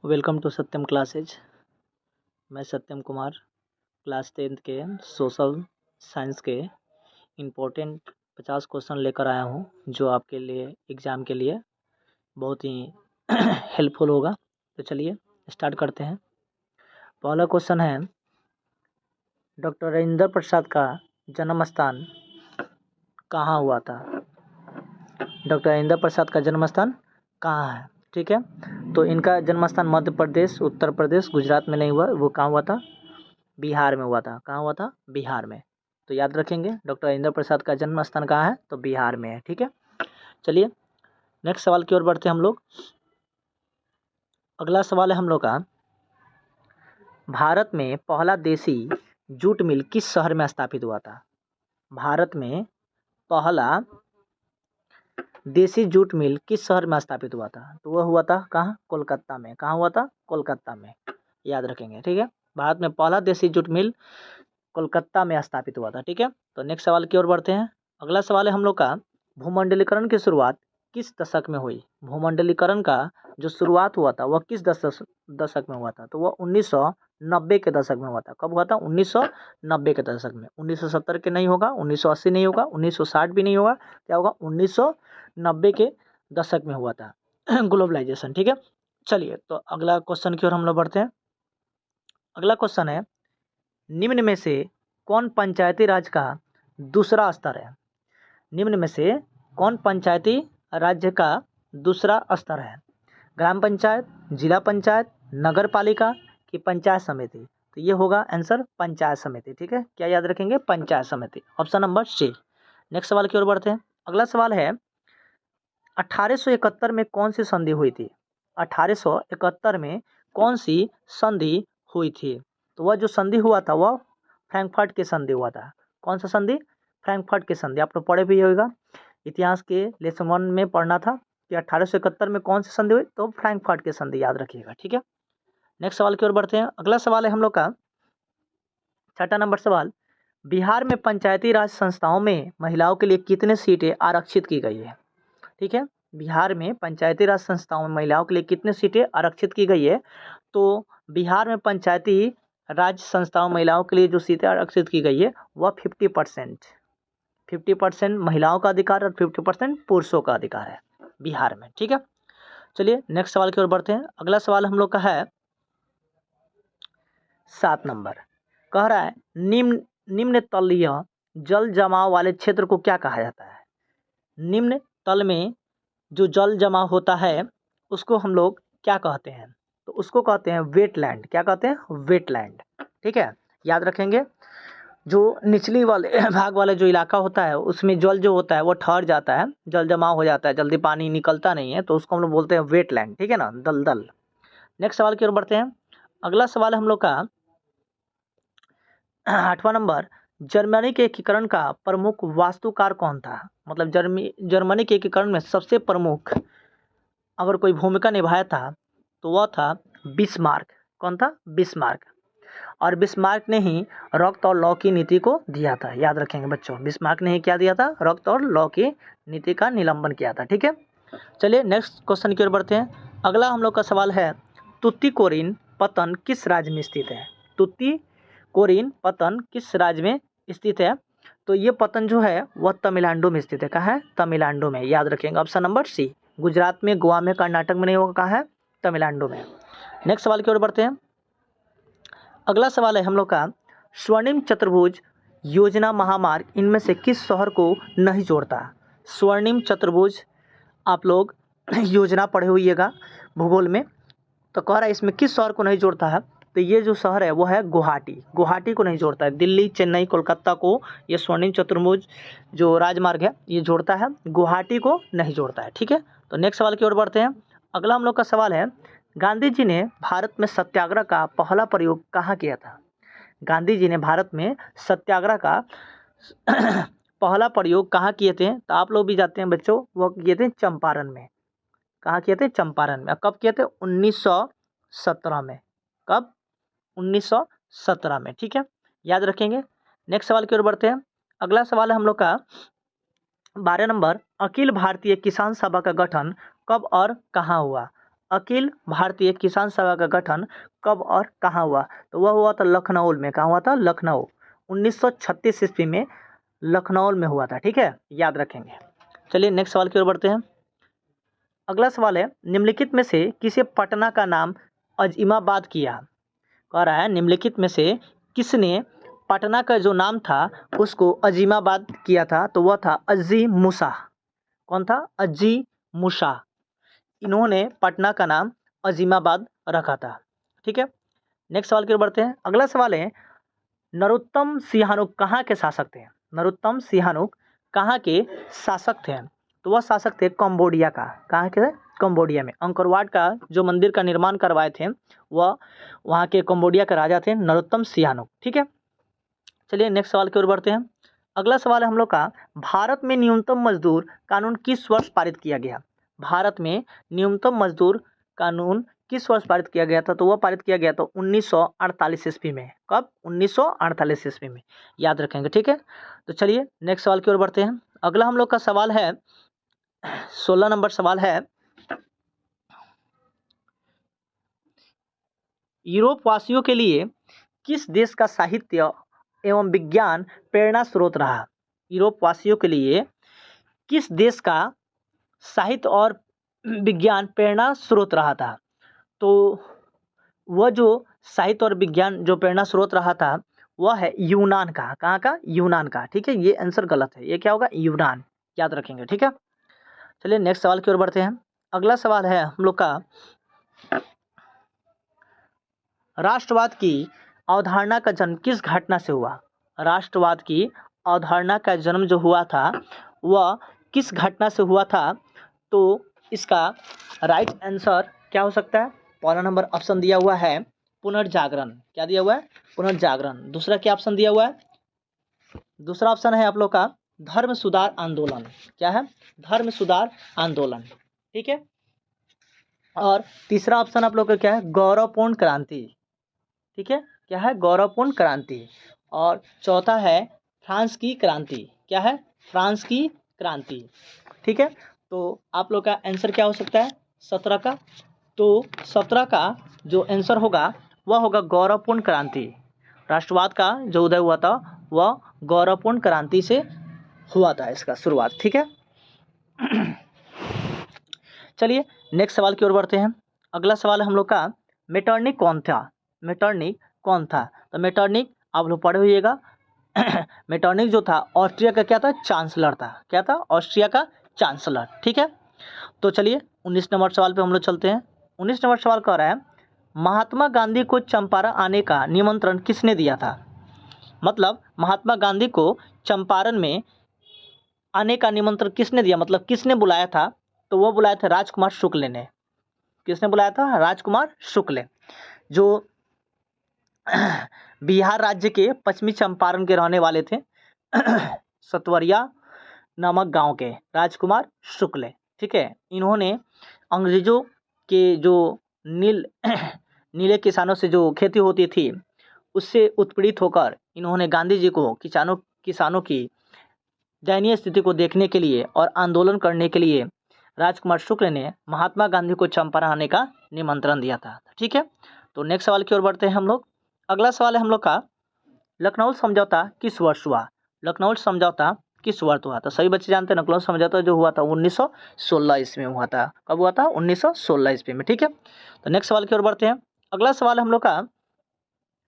Welcome to Satyam classes. मैं सत्यम Kumar class 10th के social science के इम्पोर्टेंट 50 क्वेश्चन लेकर आया हूँ, जो आपके लिए एग्ज़ाम के लिए बहुत ही हेल्पफुल होगा। तो चलिए स्टार्ट करते हैं। पहला क्वेश्चन है, डॉक्टर राजेंद्र प्रसाद का जन्म स्थान कहाँ हुआ था? डॉक्टर राजेंद्र प्रसाद का जन्म स्थान कहाँ है? ठीक है, तो इनका जन्म स्थान मध्य प्रदेश, उत्तर प्रदेश, गुजरात में नहीं हुआ। वो कहाँ हुआ था? बिहार में हुआ था। कहाँ हुआ था? बिहार में। तो याद रखेंगे, डॉक्टर राजेंद्र प्रसाद का जन्म स्थान कहाँ है? तो बिहार में है। ठीक है, चलिए नेक्स्ट सवाल की ओर बढ़ते हैं हम लोग। अगला सवाल है हम लोग का, भारत में पहला देसी जूट मिल किस शहर में स्थापित हुआ था? भारत में पहला देसी जूट मिल किस शहर में स्थापित हुआ था? तो वह हुआ था कहाँ? कोलकाता में। कहाँ हुआ था? कोलकाता में। याद रखेंगे। ठीक है, भारत में पहला देसी जूट मिल कोलकाता में स्थापित हुआ था। ठीक है, तो नेक्स्ट सवाल की ओर बढ़ते हैं। अगला सवाल है हम लोग का, भूमंडलीकरण की शुरुआत किस दशक में हुई? भूमंडलीकरण का जो शुरुआत हुआ था वह किस दशक में हुआ था? तो वह 1990 के दशक में हुआ था। कब हुआ था? 1990 के दशक में। 1970 के नहीं होगा, 1980 नहीं होगा, 1960 भी नहीं होगा। क्या होगा? 1990 के दशक में हुआ था ग्लोबलाइजेशन। ठीक है, चलिए तो अगला क्वेश्चन की ओर हम लोग बढ़ते हैं। अगला क्वेश्चन है, निम्न में से कौन पंचायती राज का दूसरा स्तर है? निम्न में से कौन पंचायती राज्य का दूसरा स्तर है? ग्राम पंचायत, जिला पंचायत, नगर पालिका कि पंचायत समिति? तो ये होगा आंसर पंचायत समिति। ठीक है, क्या याद रखेंगे? पंचायत समिति, ऑप्शन नंबर सी। नेक्स्ट सवाल की ओर बढ़ते हैं। अगला सवाल है, 1871 में कौन सी संधि हुई थी? 1871 में कौन सी संधि हुई थी? तो वह जो संधि हुआ था वह फ्रैंकफर्ट की संधि हुआ था। कौन सा संधि? फ्रैंकफर्ट की संधि। आप लोग पढ़े भी होगा, इतिहास के लेसन 1 में पढ़ना था कि 1871 में कौन सी संधि हुई? तो फ्रैंकफर्ट की संधि याद रखिएगा। ठीक है, नेक्स्ट सवाल की ओर बढ़ते हैं। अगला सवाल है हम लोग का, छठा नंबर सवाल, बिहार में पंचायती राज संस्थाओं में महिलाओं के लिए कितने सीटें आरक्षित की गई है? ठीक है, बिहार में पंचायती राज संस्थाओं में महिलाओं के लिए कितनी सीटें आरक्षित की गई है? तो बिहार में पंचायती राज संस्थाओं महिलाओं के लिए जो सीटें आरक्षित की गई है वह 50% महिलाओं का अधिकार और 50% पुरुषों का अधिकार है बिहार में। ठीक है, चलिए नेक्स्ट सवाल की ओर बढ़ते हैं। अगला सवाल हम लोग का है 7 नंबर, कह रहा है, निम्न तलीय जल जमाव वाले क्षेत्र को क्या कहा जाता है? निम्न तल में जो जल जमा होता है उसको हम लोग क्या कहते हैं? तो उसको कहते हैं वेटलैंड। क्या कहते हैं? वेटलैंड। ठीक है, याद रखेंगे, जो निचली वाले भाग वाला जो इलाका होता है उसमें जल जो होता है वो ठहर जाता है, जल जमाव हो जाता है, जल्दी पानी निकलता नहीं है, तो उसको हम लोग बोलते हैं वेटलैंड। ठीक है ना, दलदल। नेक्स्ट सवाल की ओर बढ़ते हैं। अगला सवाल हम लोग का 8वां नंबर, जर्मनी के एकीकरण का प्रमुख वास्तुकार कौन था? मतलब जर्मनी के एकीकरण में सबसे प्रमुख अगर कोई भूमिका निभाया था तो वह था बिस्मार्क। कौन था? बिस्मार्क। और बिस्मार्क ने ही रक्त और लॉ की नीति को दिया था। याद रखेंगे बच्चों, बिस्मार्क ने ही क्या दिया था? रक्त और लॉ की नीति का निलंबन किया था। ठीक है, चलिए नेक्स्ट क्वेश्चन की ओर बढ़ते हैं। अगला हम लोग का सवाल है, तुतीकोरिन पतन किस राज्य में स्थित है? तुतीकोरिन पतन किस राज्य में स्थित है? तो ये पतन जो है वह तमिलनाडु में स्थित है। कहाँ है? तमिलनाडु में। याद रखेंगे, ऑप्शन नंबर सी। गुजरात में, गोवा में, कर्नाटक में नहीं होगा। कहाँ है? तमिलनाडु में। नेक्स्ट सवाल की ओर बढ़ते हैं। अगला सवाल है हम लोग का, स्वर्णिम चतुर्भुज योजना महामार्ग इनमें से किस शहर को नहीं जोड़ता? स्वर्णिम चतुर्भुज आप लोग योजना पढ़े होइएगा भूगोल में, तो कह रहा है इसमें किस शहर को नहीं जोड़ता है? तो ये जो शहर है वो है गुवाहाटी। गुवाहाटी को नहीं जोड़ता है। दिल्ली, चेन्नई, कोलकाता को ये स्वर्णिम चतुर्भुज जो राजमार्ग है ये जोड़ता है, गुवाहाटी को नहीं जोड़ता है। ठीक है, तो नेक्स्ट सवाल की ओर बढ़ते हैं। अगला हम लोग का सवाल है, गांधी जी ने भारत में सत्याग्रह का पहला प्रयोग कहाँ किया था? गांधी जी ने भारत में सत्याग्रह का पहला प्रयोग कहाँ किए थे? तो आप लोग भी जाते हैं बच्चों, वो किए थे चंपारण में। कहाँ किए थे? चंपारण में। कब किए थे? 1917 में। कब? 1917 में। ठीक है, याद रखेंगे। नेक्स्ट सवाल की ओर बढ़ते हैं। अगला सवाल है हम लोग का 12 नंबर, अखिल भारतीय किसान सभा का गठन कब और कहाँ हुआ? अखिल भारतीय किसान सभा का गठन कब और कहाँ हुआ? तो वह हुआ था लखनऊ में। कहाँ हुआ था? लखनऊ। 1936 ईस्वी में लखनऊ में हुआ था। ठीक है, याद रखेंगे। चलिए नेक्स्ट सवाल की ओर बढ़ते हैं। अगला सवाल है, निम्नलिखित में से किसे पटना का नाम अजीमाबाद किया? कह रहा है निम्नलिखित में से किसने पटना का जो नाम था उसको अजीमाबाद किया था? तो वह था अजी मूसा। कौन था? अजी मूसा। इन्होंने पटना का नाम अजीमाबाद रखा था। ठीक है, नेक्स्ट सवाल की ओर बढ़ते हैं। अगला सवाल है, नरोत्तम सिंहानुक कहाँ के शासक थे? नरोत्तम सिंहानुक कहाँ के शासक थे? तो वह शासक थे कंबोडिया का। कहाँ के? कंबोडिया में। अंकोर वाट का जो मंदिर का निर्माण करवाए थे वह वहाँ के कंबोडिया के राजा थे नरोत्तम सिंहानुक। ठीक है, चलिए नेक्स्ट सवाल की ओर बढ़ते हैं। अगला सवाल है हम लोग का, भारत में न्यूनतम मजदूर कानून किस वर्ष पारित किया गया? भारत में न्यूनतम मजदूर कानून किस वर्ष पारित किया गया था? तो वह पारित किया गया था 1948 ईस्वी में। कब? 1948 ईस्वी में, याद रखेंगे। ठीक है, तो चलिए नेक्स्ट सवाल की ओर बढ़ते हैं। अगला हम लोग का सवाल है 16 नंबर सवाल है, यूरोप वासियों के लिए किस देश का साहित्य एवं विज्ञान प्रेरणा स्रोत रहा? यूरोप वासियों के लिए किस देश का साहित्य और विज्ञान प्रेरणा स्रोत रहा था? तो वह जो साहित्य और विज्ञान जो प्रेरणा स्रोत रहा था वह है यूनान का। कहाँ का? यूनान का। ठीक है, ये आंसर गलत है, ये क्या होगा? यूनान, याद रखेंगे। ठीक है, चलिए नेक्स्ट सवाल की ओर बढ़ते हैं। अगला सवाल है हम लोग का, राष्ट्रवाद की अवधारणा का जन्म किस घटना से हुआ? राष्ट्रवाद की अवधारणा का जन्म जो हुआ था वह किस घटना से हुआ था? तो इसका राइट आंसर क्या हो सकता है? पहला नंबर ऑप्शन दिया हुआ है पुनर्जागरण। क्या दिया हुआ है? पुनर्जागरण। दूसरा क्या ऑप्शन दिया हुआ है? दूसरा ऑप्शन है आप लोग का धर्म सुधार आंदोलन। क्या है? धर्म सुधार आंदोलन। ठीक है, और तीसरा ऑप्शन आप लोग का क्या है? गौरवपूर्ण क्रांति। ठीक है, क्या है? गौरवपूर्ण क्रांति। और चौथा है फ्रांस की क्रांति। क्या है? फ्रांस की क्रांति। ठीक है, तो आप लोग का आंसर क्या हो सकता है 17 का? तो 17 का जो आंसर होगा वह होगा गौरवपूर्ण क्रांति। राष्ट्रवाद का जो उदय हुआ था वह गौरवपूर्ण क्रांति से हुआ था, इसका शुरुआत। ठीक है, चलिए नेक्स्ट सवाल की ओर बढ़ते हैं। अगला सवाल हम लोग का, मेटरनिक कौन था? मेटरनिक कौन था? तो मेटरनिक आप लोग पढ़े होइएगा। मेटरनिक जो था ऑस्ट्रिया का क्या था? चांसलर था। क्या था? ऑस्ट्रिया का चांसलर। ठीक है, तो चलिए 19 नंबर सवाल पे हम लोग चलते हैं। 19 नंबर सवाल कह रहा है, महात्मा गांधी को चंपारण आने का निमंत्रण किसने दिया था? मतलब महात्मा गांधी को चंपारण में आने का निमंत्रण किसने दिया? मतलब किसने बुलाया था? तो वो बुलाया था राजकुमार शुक्ल ने। किसने बुलाया था? राजकुमार शुक्ल, जो बिहार राज्य के पश्चिमी चंपारण के रहने वाले थे। सतवरिया नामक गांव के राजकुमार शुक्ल। ठीक है, इन्होंने अंग्रेजों के जो नीले किसानों से जो खेती होती थी उससे उत्पीड़ित होकर इन्होंने गांधी जी को किसानों की दयनीय स्थिति को देखने के लिए और आंदोलन करने के लिए राजकुमार शुक्ल ने महात्मा गांधी को चंपारण आने का निमंत्रण दिया था। ठीक है, तो नेक्स्ट सवाल की ओर बढ़ते हैं हम लोग। अगला सवाल है हम लोग का, लखनऊ समझौता किस वर्ष हुआ? लखनऊ समझौता किस वर्ष हुआ? तो सभी बच्चे जानते हैं लखनऊ समझौता जो हुआ था 1916 ईस्वी में हुआ था। कब हुआ था? 1916 ईस्वी में। ठीक है, तो नेक्स्ट सवाल की ओर बढ़ते हैं। अगला सवाल हम लोग का,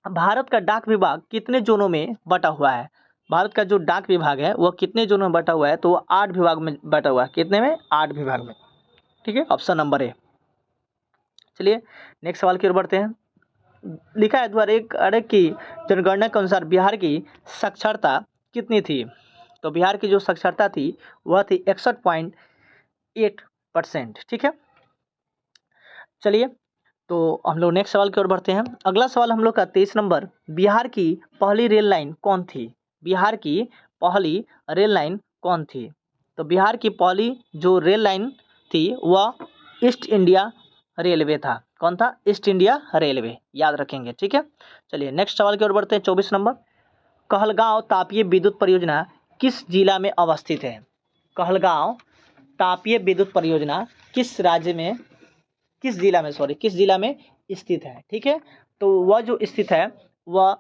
भारत का डाक विभाग कितने जोनों में बटा हुआ है? भारत का जो डाक विभाग है वह कितने जोनों में बटा हुआ है? तो वह 8 विभाग में बटा हुआ है। कितने में? 8 विभाग में। ठीक है, ऑप्शन नंबर ए। चलिए नेक्स्ट सवाल की ओर बढ़ते हैं। लिखा है 2001 की जनगणना के अनुसार बिहार की साक्षरता कितनी थी? तो बिहार की जो साक्षरता थी वह थी 61.8%। ठीक है, चलिए तो हम लोग नेक्स्ट सवाल की ओर बढ़ते हैं। अगला सवाल हम लोग का 23 नंबर, बिहार की पहली रेल लाइन कौन थी? बिहार की पहली रेल लाइन कौन थी? तो बिहार की पहली जो रेल लाइन थी वह ईस्ट इंडिया रेलवे था। कौन था? ईस्ट इंडिया रेलवे, याद रखेंगे। ठीक है, चलिए नेक्स्ट सवाल की ओर बढ़ते हैं। 24 नंबर, कहलगांव तापीय विद्युत परियोजना किस जिला में अवस्थित है? कहलगांव तापीय विद्युत परियोजना किस राज्य में किस जिला में किस जिला में स्थित है। ठीक है, तो वह जो स्थित है वह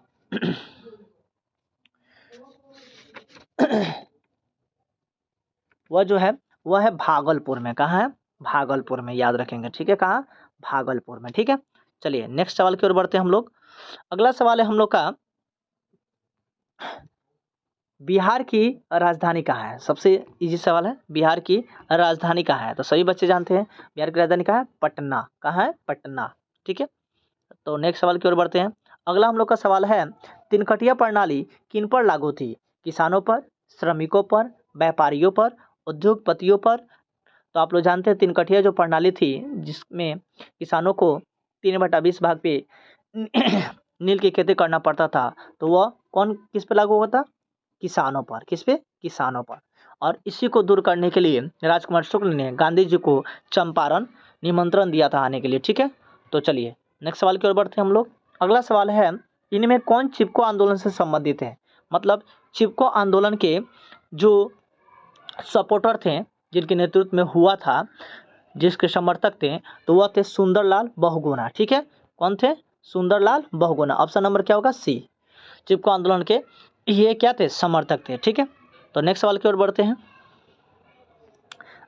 वह जो है वह है भागलपुर में। कहाँ है? भागलपुर में, याद रखेंगे। ठीक है, कहाँ? भागलपुर में। ठीक है, चलिए नेक्स्ट सवाल की ओर बढ़ते हैं हम लोग। अगला सवाल है हम लोग का, बिहार की राजधानी कहाँ है? सबसे इजी सवाल है, बिहार की राजधानी कहाँ है? तो सभी बच्चे जानते हैं बिहार की राजधानी कहाँ है? पटना। कहाँ है? पटना। ठीक है, तो नेक्स्ट सवाल की ओर बढ़ते हैं। अगला हम लोग का सवाल है, तिनकटिया प्रणाली किन पर लागू थी? किसानों पर, श्रमिकों पर, व्यापारियों पर, उद्योगपतियों पर? तो आप लोग जानते हैं तिनकटिया जो प्रणाली थी जिसमें किसानों को 3/20 भाग पे नील की खेती करना पड़ता था, तो वह किस पे लागू हुआ था? किसानों पर। किस पे? किसानों पर। और इसी को दूर करने के लिए राजकुमार शुक्ल ने गांधी जी को चंपारण निमंत्रण दिया था आने के लिए। ठीक है, तो चलिए नेक्स्ट सवाल की ओर बढ़ते हैं हम लोग। अगला सवाल है, इनमें कौन चिपको आंदोलन से संबंधित है? मतलब चिपको आंदोलन के जो सपोर्टर थे, जिनके नेतृत्व में हुआ था, जिसके समर्थक थे, तो वह थे सुंदरलाल बहुगुणा। ठीक है, कौन थे? सुंदरलाल बहुगुणा। ऑप्शन नंबर क्या होगा? सी। चिपको आंदोलन के ये क्या थे? समर्थक थे। ठीक है, तो नेक्स्ट सवाल की ओर बढ़ते हैं।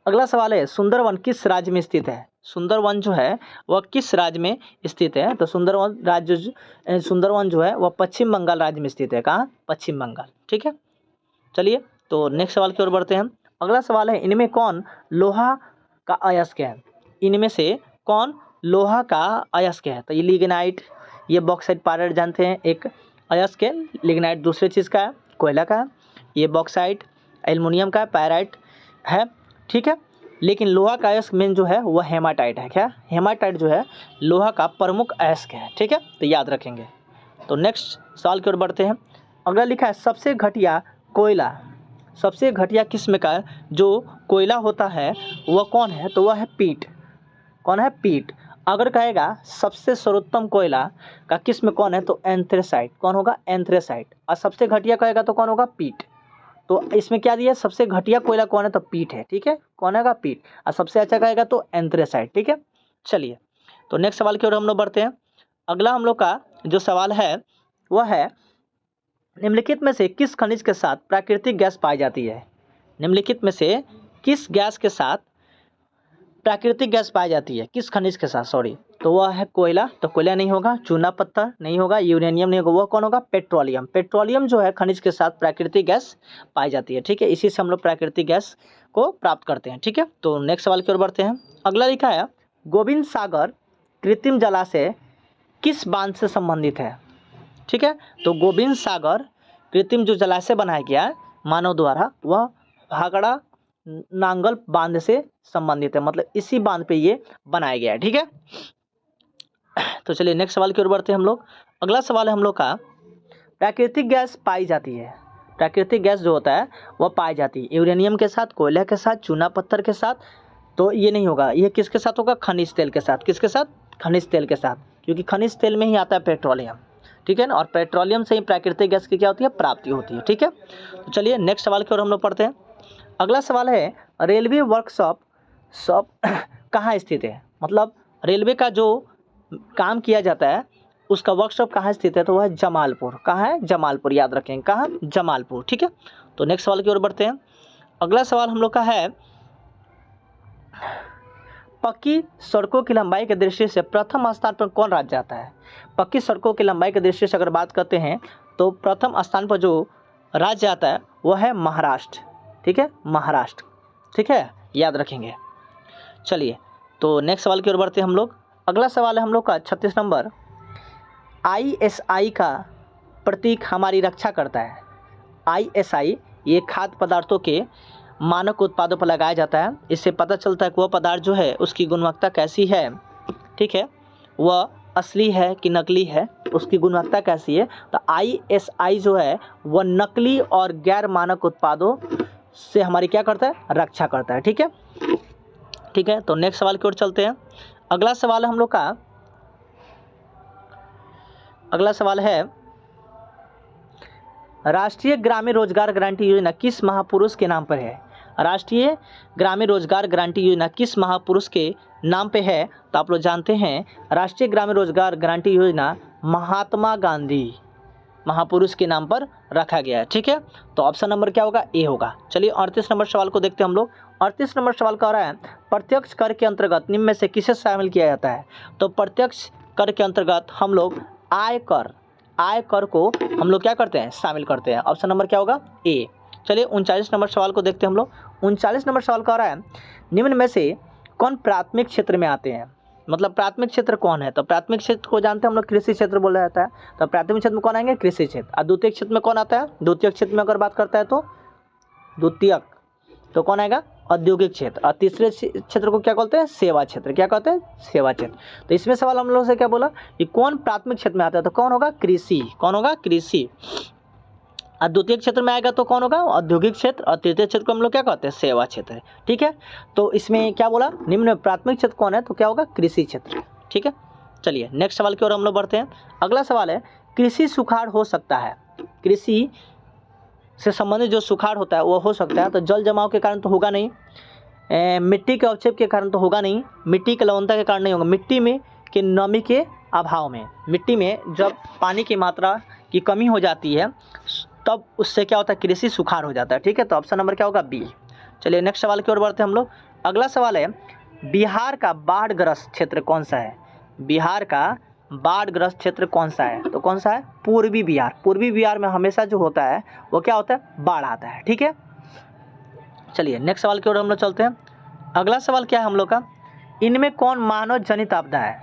अगला सवाल है, सुंदरवन किस राज्य में स्थित है? सुंदरवन जो है वह किस राज्य में स्थित है? तो सुंदरवन जो है वह पश्चिम बंगाल राज्य में स्थित है। कहाँ? पश्चिम बंगाल। ठीक है, चलिए तो नेक्स्ट सवाल की ओर बढ़ते हैं। अगला सवाल है, इनमें कौन लोहा का अयस्क है? इनमें से कौन लोहा का अयस्क है? तो ये लिग्नाइट, ये बॉक्साइट पायराइट जानते हैं एक अयस्क है। लिग्नाइट दूसरे चीज़ का है, कोयला का है। ये बॉक्साइट एल्युमिनियम का पायराइट है। ठीक है, लेकिन लोहा का अयस्क मेन जो है वह हेमाटाइट है। क्या? हेमाटाइट जो है लोहा का प्रमुख अयस्क है। ठीक है, तो याद रखेंगे। तो नेक्स्ट सवाल की ओर बढ़ते हैं। अगला लिखा है, सबसे घटिया कोयला, सबसे घटिया किस्म का जो कोयला होता है वह कौन है? तो वह है पीट। कौन है? पीट। अगर कहेगा सबसे सर्वोत्तम कोयला का किस्म कौन है? तो एंथ्रेसाइट। कौन होगा? एंथ्रेसाइट। और सबसे घटिया कहेगा तो कौन होगा? पीट। तो इसमें क्या दिया? सबसे घटिया कोयला कौन है? तो पीट है। ठीक है, कौन है? पीट। और सबसे अच्छा कहेगा तो एंथ्रेसाइट। ठीक है, चलिए तो नेक्स्ट सवाल की ओर हम लोग बढ़ते हैं। अगला हम लोग का जो सवाल है वह है, निम्नलिखित में से किस खनिज के साथ प्राकृतिक गैस पाई जाती है? निम्नलिखित में से किस गैस के साथ प्राकृतिक गैस पाई जाती है? किस खनिज के साथ? तो वह है कोयला। तो कोयला नहीं होगा, चूना पत्थर नहीं होगा, यूरेनियम नहीं होगा। वह कौन होगा? पेट्रोलियम। पेट्रोलियम जो है खनिज के साथ प्राकृतिक गैस पाई जाती है। ठीक है, इसी से हम लोग प्राकृतिक गैस को प्राप्त करते हैं। ठीक है, तो नेक्स्ट सवाल की ओर बढ़ते हैं। अगला लिखा है, गोविंद सागर कृत्रिम जलाशय किस बांध से संबंधित है? ठीक है, तो गोविंद सागर कृत्रिम जो जलाशय बनाया गया है मानव द्वारा, वह भागड़ा नांगल बांध से संबंधित है। मतलब इसी बांध पे ये बनाया गया है। ठीक है, तो चलिए नेक्स्ट सवाल की ओर बढ़ते हैं हम लोग। अगला सवाल है हम लोग का, प्राकृतिक गैस पाई जाती है, प्राकृतिक गैस जो होता है वह पाई जाती है यूरेनियम के साथ, कोयला के साथ, चूना पत्थर के साथ। तो ये नहीं होगा, ये किसके साथ होगा? खनिज तेल के साथ। किसके साथ? खनिज तेल के साथ, क्योंकि खनिज तेल में ही आता है पेट्रोलियम। ठीक है ना, और पेट्रोलियम से ही प्राकृतिक गैस की क्या होती है? प्राप्ति होती है। ठीक है, तो चलिए नेक्स्ट सवाल की ओर हम लोग पढ़ते हैं। अगला सवाल है, रेलवे वर्कशॉप कहाँ स्थित है? मतलब रेलवे का जो काम किया जाता है उसका वर्कशॉप कहाँ स्थित है? तो वह है जमालपुर। कहाँ है? जमालपुर। याद रखेंगे, कहाँ? जमालपुर। ठीक है, तो नेक्स्ट सवाल की ओर बढ़ते हैं। अगला सवाल हम लोग का है, पक्की सड़कों की लंबाई के दृष्टि से प्रथम स्थान पर कौन राज्य आता है? पक्की सड़कों की लंबाई के दृष्टि से अगर बात करते हैं तो प्रथम स्थान पर जो राज्य आता है वह है महाराष्ट्र। ठीक है, महाराष्ट्र। ठीक है, याद रखेंगे। चलिए तो नेक्स्ट सवाल की ओर बढ़ते हैं हम लोग। अगला सवाल है हम लोग का 36 नंबर, ISI का प्रतीक हमारी रक्षा करता है। ISI ये खाद्य पदार्थों के मानक उत्पादों पर लगाया जाता है। इससे पता चलता है कि वह पदार्थ जो है उसकी गुणवत्ता कैसी है। ठीक है, वह असली है कि नकली है, उसकी गुणवत्ता कैसी है। तो ISI जो है वह नकली और गैर मानक उत्पादों से हमारी क्या करता है? रक्षा करता है। ठीक है, ठीक है, तो नेक्स्ट सवाल की ओर चलते हैं। अगला सवाल हम लोग का, अगला सवाल है, राष्ट्रीय ग्रामीण रोजगार गारंटी योजना किस महापुरुष के नाम पर है? राष्ट्रीय ग्रामीण रोजगार गारंटी योजना किस महापुरुष के नाम पे है? तो आप लोग जानते हैं राष्ट्रीय ग्रामीण रोजगार गारंटी योजना महात्मा गांधी महापुरुष के नाम पर रखा गया है। ठीक है, तो ऑप्शन नंबर क्या होगा? ए होगा। चलिए 38 नंबर सवाल को देखते हैं हम लोग। 38 नंबर सवाल कह रहा है प्रत्यक्ष कर के अंतर्गत निम्न में से किसे शामिल किया जाता है? तो प्रत्यक्ष कर के अंतर्गत हम लोग आयकर को हम लोग क्या करते हैं? शामिल करते हैं। ऑप्शन नंबर क्या होगा? ए। चलिए 39 नंबर सवाल को देखते हैं हम लोग। 39 नंबर सवाल कह रहा है निम्न में से कौन प्राथमिक क्षेत्र में आते हैं? मतलब प्राथमिक क्षेत्र कौन है? तो प्राथमिक क्षेत्र को जानते हैं हम लोग कृषि क्षेत्र बोला जाता है। तो प्राथमिक क्षेत्र में कौन आएंगे? कृषि क्षेत्र। और द्वितीय क्षेत्र में कौन आता है? द्वितीय क्षेत्र में अगर बात करता है तो द्वितीयक तो कौन आएगा? औद्योगिक क्षेत्र। और तीसरे क्षेत्र को क्या कहते हैं? सेवा क्षेत्र। क्या कहते हैं? सेवा क्षेत्र। तो इसमें सवाल हम लोग से क्या बोला कि कौन प्राथमिक क्षेत्र में आता है? तो कौन होगा? कृषि। कौन होगा? कृषि। और द्वितीय क्षेत्र में आएगा तो कौन होगा? औद्योगिक क्षेत्र। और तृतीय क्षेत्र को हम लोग क्या कहते हैं? सेवा क्षेत्र। ठीक है, तो इसमें क्या बोला? निम्न प्राथमिक क्षेत्र कौन है? तो क्या होगा? कृषि क्षेत्र। ठीक है, चलिए नेक्स्ट सवाल की ओर हम लोग बढ़ते हैं। अगला सवाल है कृषि सुखाड़ हो सकता है? कृषि से संबंधित जो सुखाड़ होता है वो हो सकता है। तो जल जमाव के कारण तो होगा नहीं, मिट्टी के अवक्षेप के कारण तो होगा नहीं, मिट्टी की लवणता के कारण नहीं होगा, मिट्टी में के नमी के अभाव में, मिट्टी में जब पानी की मात्रा की कमी हो जाती है तब उससे क्या होता है? कृषि सुखाड़ हो जाता है। ठीक है, तो ऑप्शन नंबर क्या होगा? बी। चलिए नेक्स्ट सवाल की ओर बढ़ते हैं हम लोग। अगला सवाल है बिहार का बाढ़ग्रस्त क्षेत्र कौन सा है? बिहार का बाढ़ग्रस्त क्षेत्र कौन सा है? तो कौन सा है? पूर्वी बिहार। पूर्वी बिहार में हमेशा जो होता है वो क्या होता है? बाढ़ आता है। ठीक है, चलिए नेक्स्ट सवाल की ओर हम लोग चलते हैं। अगला सवाल क्या है हम लोग का? इनमें कौन मानव जनित आपदा है?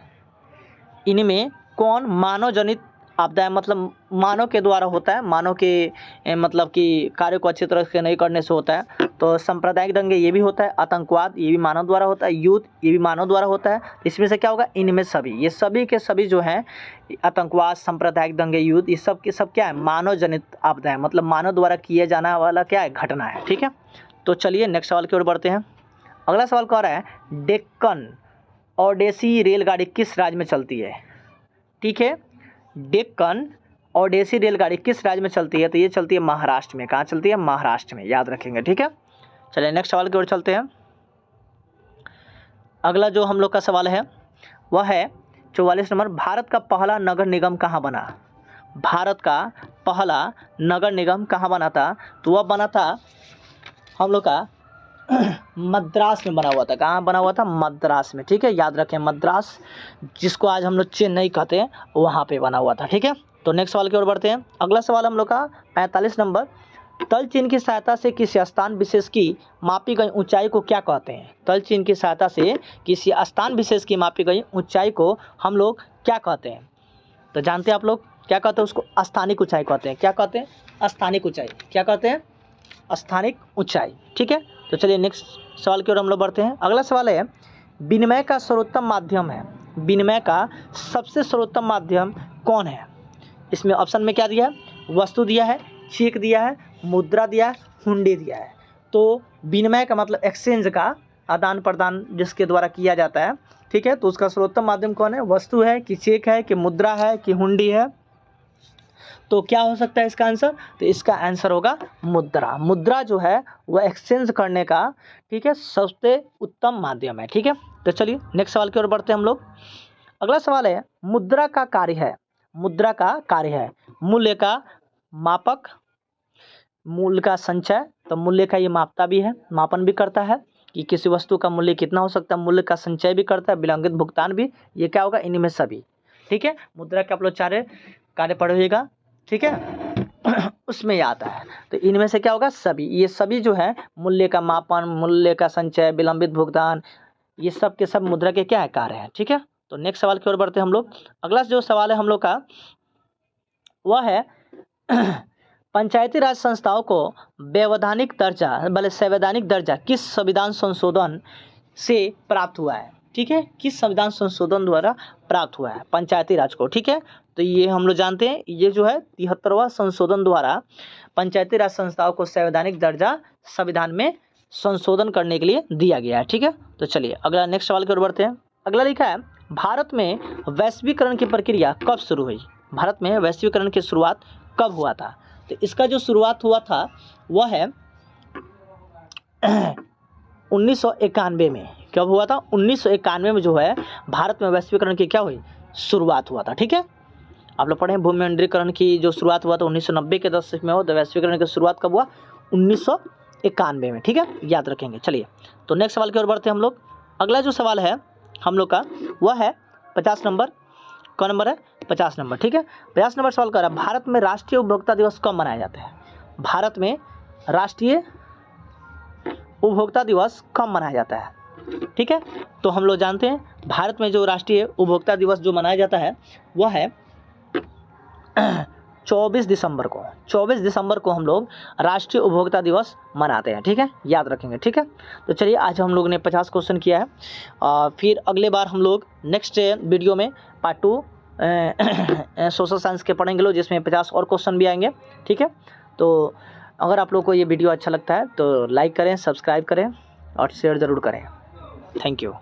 इनमें कौन मानव जनित आपदा है? मतलब मानव के द्वारा होता है, मानव के मतलब कि कार्य को अच्छी तरह से नहीं करने से होता है। तो सांप्रदायिक दंगे ये भी होता है, आतंकवाद ये भी मानव द्वारा होता है, युद्ध ये भी मानव द्वारा होता है। इसमें से क्या होगा? इनमें सभी, ये सभी के सभी जो हैं आतंकवाद, सांप्रदायिक दंगे, युद्ध ये सब के सब क्या है? मानव जनित आपदा है। मतलब मानव द्वारा किए जाने वाला क्या है? घटना है। ठीक है, तो चलिए नेक्स्ट सवाल की ओर बढ़ते हैं। अगला सवाल कह रहा है डेक्कन ओडेसी रेलगाड़ी किस राज्य में चलती है? ठीक है, डेक्कन ओडेसी रेलगाड़ी किस राज्य में चलती है? तो ये चलती है महाराष्ट्र में। कहाँ चलती है? महाराष्ट्र में, याद रखेंगे। ठीक है, चलिए नेक्स्ट सवाल की ओर चलते हैं। अगला जो हम लोग का सवाल है वह है 44 नंबर। भारत का पहला नगर निगम कहाँ बना? भारत का पहला नगर निगम कहाँ बना था? तो वह बना था हम लोग का मद्रास में बना हुआ था। कहाँ बना हुआ था? मद्रास में। ठीक है, याद रखें मद्रास, जिसको आज हम लोग चेन्नई कहते हैं, वहाँ पे बना हुआ था। ठीक है, तो नेक्स्ट सवाल की ओर बढ़ते हैं। अगला सवाल हम लोग का 45 नंबर। तल चिन्ह की सहायता से किसी स्थान विशेष की मापी गई ऊंचाई को क्या कहते हैं? तल चिन्ह की सहायता से किसी स्थान विशेष की मापी गई ऊंचाई को हम लोग क्या कहते हैं? तो जानते हैं आप लोग क्या कहते हैं? उसको स्थानिक ऊंचाई कहते हैं। क्या कहते हैं? स्थानिक ऊंचाई। क्या कहते हैं? स्थानिक ऊंचाई। ठीक है, तो चलिए नेक्स्ट सवाल की ओर हम लोग बढ़ते हैं। अगला सवाल है विनिमय का सर्वोत्तम माध्यम है? विनिमय का सबसे सर्वोत्तम माध्यम कौन है? इसमें ऑप्शन में क्या दिया है? वस्तु दिया है, चेक दिया है, मुद्रा दिया है, हुंडी दिया है। तो विनिमय का मतलब एक्सचेंज का आदान प्रदान जिसके द्वारा किया जाता है। ठीक है, तो उसका सर्वोत्तम माध्यम कौन है? वस्तु है कि चेक है कि मुद्रा है कि हुंडी है? तो क्या हो सकता है इसका आंसर? तो इसका आंसर होगा मुद्रा। मुद्रा जो है वह एक्सचेंज करने का, ठीक है, सबसे उत्तम माध्यम है। ठीक है, तो चलिए नेक्स्ट सवाल की ओर बढ़ते हैं हम लोग। अगला सवाल है मुद्रा का कार्य है? मुद्रा का कार्य है मूल्य का मापक, मूल्य का संचय। तो मूल्य का ये मापता भी है, मापन भी करता है कि किसी वस्तु का मूल्य कितना हो सकता है, मूल्य का संचय भी करता है, विलंबित भुगतान भी। ये क्या होगा? इनमें सभी। ठीक है, मुद्रा के आप लोग चारे कार्य पढ़िएगा। ठीक है, उसमें ये आता है। तो इनमें से क्या होगा? सभी। ये सभी जो है मूल्य का मापन, मूल्य का संचय, विलंबित भुगतान, ये सब के सब मुद्रा के क्या है? कार्य है। ठीक है, तो नेक्स्ट सवाल की ओर बढ़ते हैं हम लोग। अगला जो सवाल है हम लोग का वह है पंचायती राज संस्थाओं को वैधानिक दर्जा किस संविधान संशोधन से प्राप्त हुआ है? ठीक है, किस संविधान संशोधन द्वारा प्राप्त हुआ है पंचायती राज को? ठीक है, तो ये हम लोग जानते हैं, ये जो है 73वां संशोधन द्वारा पंचायती राज संस्थाओं को संवैधानिक दर्जा संविधान में संशोधन करने के लिए दिया गया है। ठीक है, तो चलिए अगला नेक्स्ट सवाल की ओर बढ़ते हैं। अगला लिखा है भारत में वैश्वीकरण की प्रक्रिया कब शुरू हुई? भारत में वैश्वीकरण की शुरुआत कब हुआ था? तो इसका जो शुरुआत हुआ था वह है 1991 में कब हुआ था? 1991 में जो है भारत में वैश्वीकरण की क्या हुई? शुरुआत हुआ था। ठीक है, आप लोग पढ़े भूमंडलीकरण की जो शुरुआत हुआ था 1990 के दशक में हो, तो वैश्वीकरण की शुरुआत कब हुआ? 1991 में। ठीक है, याद रखेंगे। चलिए तो नेक्स्ट सवाल की ओर बढ़ते हैं हम लोग। अगला जो सवाल है हम लोग का वह है 50 नंबर। कौन नंबर है? 50 नंबर। ठीक है, 50 नंबर सवाल कर रहा है, भारत में राष्ट्रीय उपभोक्ता दिवस कब मनाया जाता है? भारत में राष्ट्रीय उपभोक्ता दिवस कब मनाया जाता है? ठीक है, तो हम लोग जानते हैं भारत में जो राष्ट्रीय उपभोक्ता दिवस जो मनाया जाता है वह है 24 दिसंबर को। 24 दिसंबर को हम लोग राष्ट्रीय उपभोक्ता दिवस मनाते हैं। ठीक है, याद रखेंगे। ठीक है, तो चलिए आज हम लोग ने 50 क्वेश्चन किया है, फिर अगले बार हम लोग नेक्स्ट वीडियो में पार्ट 2 सोशल साइंस के पढ़ेंगे लोग, जिसमें 50 और क्वेश्चन भी आएंगे। ठीक है, तो अगर आप लोग को ये वीडियो अच्छा लगता है तो लाइक करें, सब्सक्राइब करें और शेयर ज़रूर करें। Thank you.